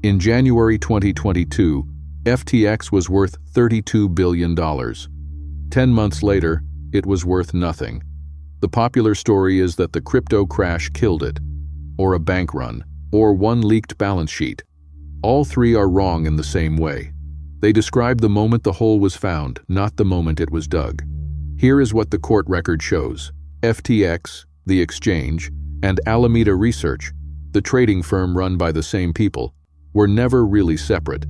In January 2022, FTX was worth $32 billion. 10 months later, it was worth nothing. The popular story is that the crypto crash killed it, or a bank run, or one leaked balance sheet. All three are wrong in the same way. They describe the moment the hole was found, not the moment it was dug. Here is what the court record shows. FTX, the exchange, and Alameda Research, the trading firm run by the same people, were never really separate.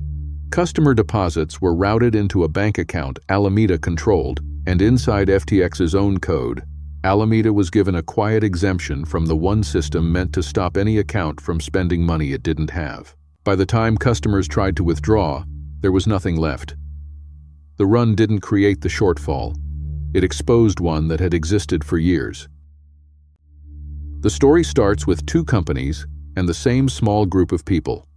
Customer deposits were routed into a bank account Alameda controlled, and inside FTX's own code, Alameda was given a quiet exemption from the one system meant to stop any account from spending money it didn't have. By the time customers tried to withdraw, there was nothing left. The run didn't create the shortfall. It exposed one that had existed for years. The story starts with two companies and the same small group of people.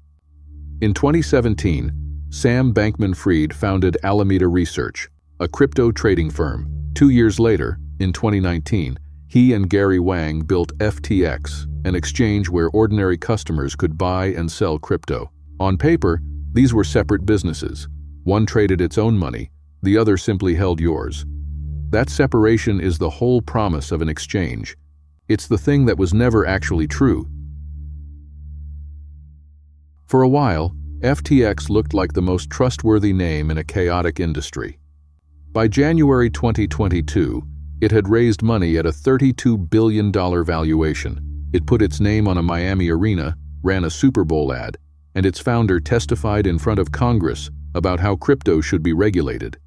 In 2017, Sam Bankman-Fried founded Alameda Research, a crypto trading firm. 2 years later, in 2019, he and Gary Wang built FTX, an exchange where ordinary customers could buy and sell crypto. On paper, these were separate businesses. One traded its own money, the other simply held yours. That separation is the whole promise of an exchange. It's the thing that was never actually true. For a while, FTX looked like the most trustworthy name in a chaotic industry. By January 2022, it had raised money at a $32 billion valuation. It put its name on a Miami arena, ran a Super Bowl ad, and its founder testified in front of Congress about how crypto should be regulated.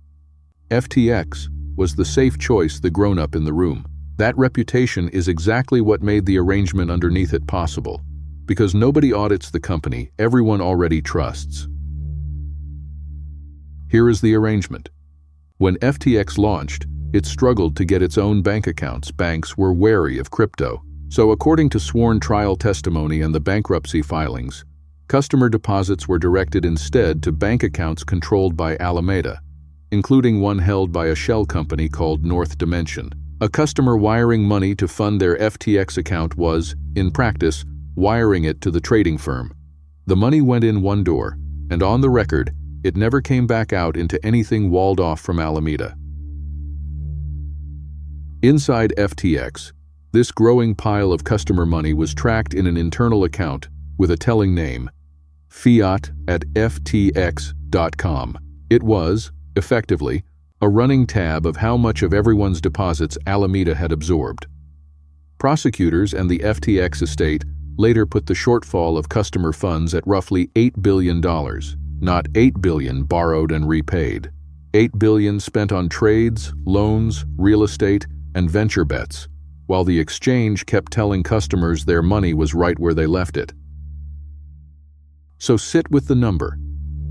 FTX was the safe choice, the grown-up in the room. That reputation is exactly what made the arrangement underneath it possible. Because nobody audits the company everyone already trusts. Here is the arrangement. When FTX launched, it struggled to get its own bank accounts. Banks were wary of crypto. So according to sworn trial testimony and the bankruptcy filings, customer deposits were directed instead to bank accounts controlled by Alameda, including one held by a shell company called North Dimension. A customer wiring money to fund their FTX account was, in practice, wiring it to the trading firm. The money went in one door, and on the record, it never came back out into anything walled off from Alameda. Inside FTX, this growing pile of customer money was tracked in an internal account with a telling name, fiat@ftx.com. It was, effectively, a running tab of how much of everyone's deposits Alameda had absorbed. Prosecutors and the FTX estate later put the shortfall of customer funds at roughly $8 billion, not $8 billion borrowed and repaid. $8 billion spent on trades, loans, real estate, and venture bets, while the exchange kept telling customers their money was right where they left it. So sit with the number.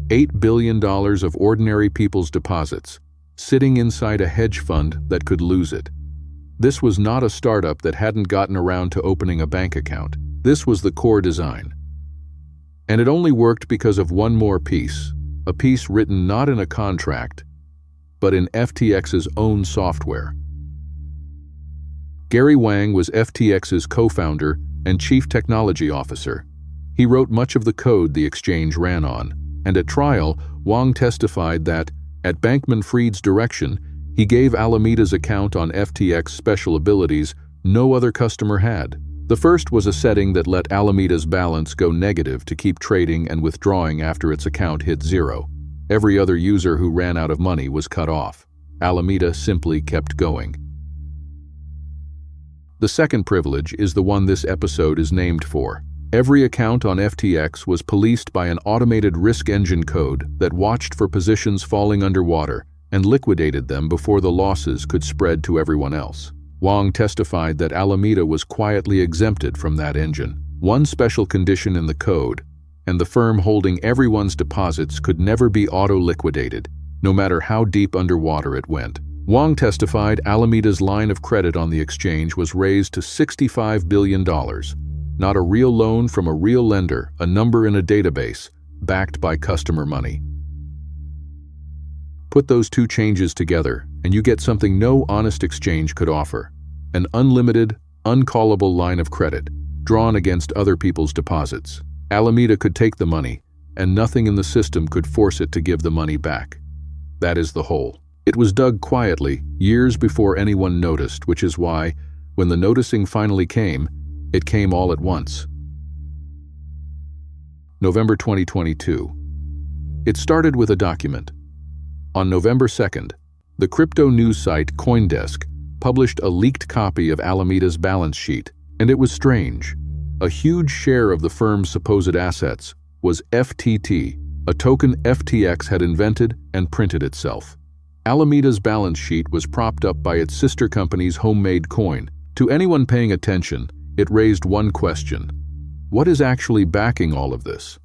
$8 billion of ordinary people's deposits, sitting inside a hedge fund that could lose it. This was not a startup that hadn't gotten around to opening a bank account. This was the core design. And it only worked because of one more piece, a piece written not in a contract, but in FTX's own software. Gary Wang was FTX's co-founder and chief technology officer. He wrote much of the code the exchange ran on, and at trial, Wang testified that, at Bankman-Fried's direction, he gave Alameda's account on FTX special abilities no other customer had. The first was a setting that let Alameda's balance go negative to keep trading and withdrawing after its account hit zero. Every other user who ran out of money was cut off. Alameda simply kept going. The second privilege is the one this episode is named for. Every account on FTX was policed by an automated risk engine code that watched for positions falling underwater and liquidated them before the losses could spread to everyone else. Wang testified that Alameda was quietly exempted from that engine. One special condition in the code, and the firm holding everyone's deposits could never be auto-liquidated, no matter how deep underwater it went. Wang testified Alameda's line of credit on the exchange was raised to $65 billion. Not a real loan from a real lender, a number in a database, backed by customer money. Put those two changes together, and you get something no honest exchange could offer: an unlimited, uncallable line of credit, drawn against other people's deposits. Alameda could take the money, and nothing in the system could force it to give the money back. That is the hole. It was dug quietly, years before anyone noticed, which is why, when the noticing finally came, it came all at once. November 2022. It started with a document. On November 2nd, the crypto news site CoinDesk published a leaked copy of Alameda's balance sheet, and it was strange. A huge share of the firm's supposed assets was FTT, a token FTX had invented and printed itself. Alameda's balance sheet was propped up by its sister company's homemade coin. To anyone paying attention, it raised one question: what is actually backing all of this?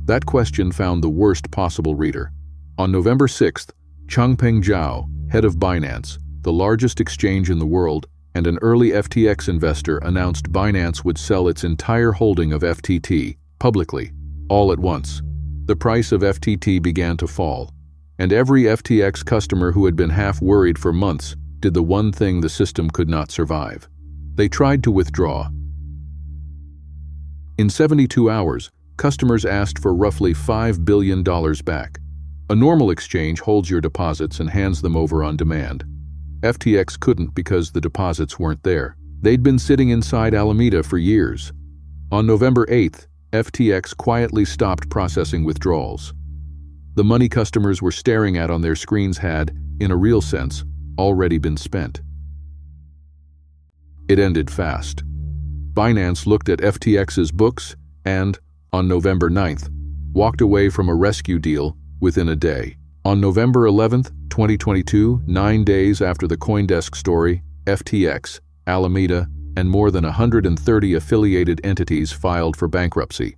That question found the worst possible reader. On November 6th, Changpeng Zhao, head of Binance, the largest exchange in the world, and an early FTX investor, announced Binance would sell its entire holding of FTT publicly, all at once. The price of FTT began to fall, and every FTX customer who had been half worried for months did the one thing the system could not survive. They tried to withdraw. In 72 hours, customers asked for roughly $5 billion back. A normal exchange holds your deposits and hands them over on demand. FTX couldn't because the deposits weren't there. They'd been sitting inside Alameda for years. On November 8th, FTX quietly stopped processing withdrawals. The money customers were staring at on their screens had, in a real sense, already been spent. It ended fast. Binance looked at FTX's books and, on November 9th, walked away from a rescue deal within a day. On November 11th, 2022, 9 days after the CoinDesk story, FTX, Alameda, and more than 130 affiliated entities filed for bankruptcy.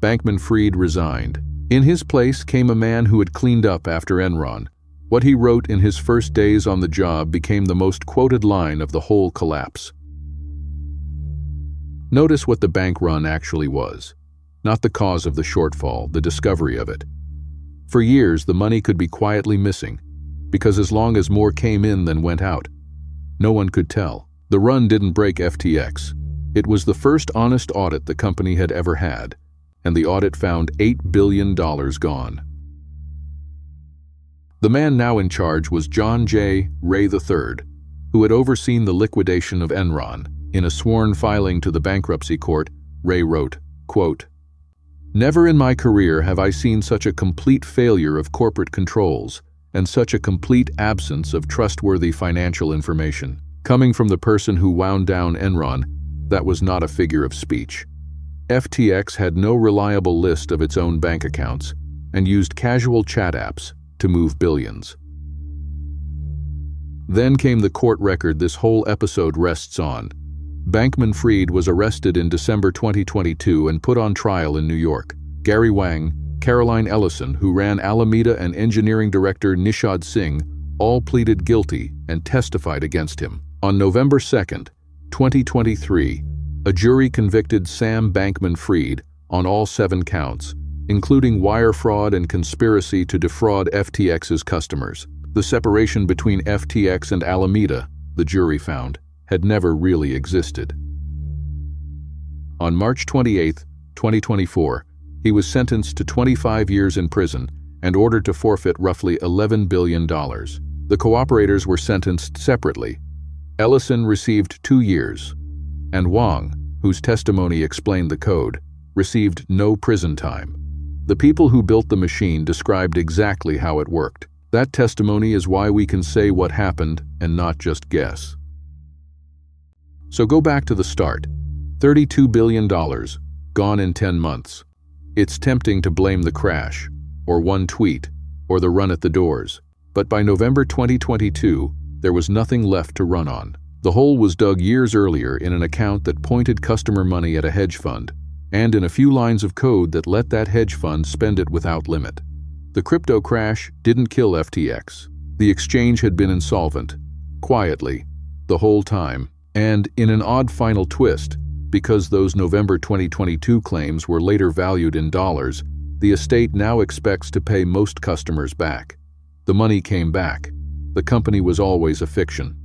Bankman-Fried resigned. In his place came a man who had cleaned up after Enron. What he wrote in his first days on the job became the most quoted line of the whole collapse. Notice what the bank run actually was. Not the cause of the shortfall, the discovery of it. For years, the money could be quietly missing, because as long as more came in than went out, no one could tell. The run didn't break FTX. It was the first honest audit the company had ever had, and the audit found $8 billion gone. The man now in charge was John J. Ray III, who had overseen the liquidation of Enron. In a sworn filing to the bankruptcy court, Ray wrote, quote, "Never in my career have I seen such a complete failure of corporate controls and such a complete absence of trustworthy financial information. Coming from the person who wound down Enron, that was not a figure of speech. FTX had no reliable list of its own bank accounts and used casual chat apps to move billions." Then came the court record this whole episode rests on. Bankman-Fried was arrested in December 2022 and put on trial in New York. Gary Wang, Caroline Ellison, who ran Alameda, and engineering director Nishad Singh all pleaded guilty and testified against him. On November 2nd, 2023, a jury convicted Sam Bankman-Fried on all 7 counts, including wire fraud and conspiracy to defraud FTX's customers. The separation between FTX and Alameda, the jury found, had never really existed. On March 28, 2024, he was sentenced to 25 years in prison and ordered to forfeit roughly $11 billion. The cooperators were sentenced separately. Ellison received 2 years, and Wang, whose testimony explained the code, received no prison time. The people who built the machine described exactly how it worked. That testimony is why we can say what happened and not just guess. So go back to the start. $32 billion, gone in 10 months. It's tempting to blame the crash, or one tweet, or the run at the doors. But by November 2022, there was nothing left to run on. The hole was dug years earlier in an account that pointed customer money at a hedge fund, and in a few lines of code that let that hedge fund spend it without limit. The crypto crash didn't kill FTX. The exchange had been insolvent, quietly, the whole time. And in an odd final twist, because those November 2022 claims were later valued in dollars, the estate now expects to pay most customers back. The money came back. The company was always a fiction.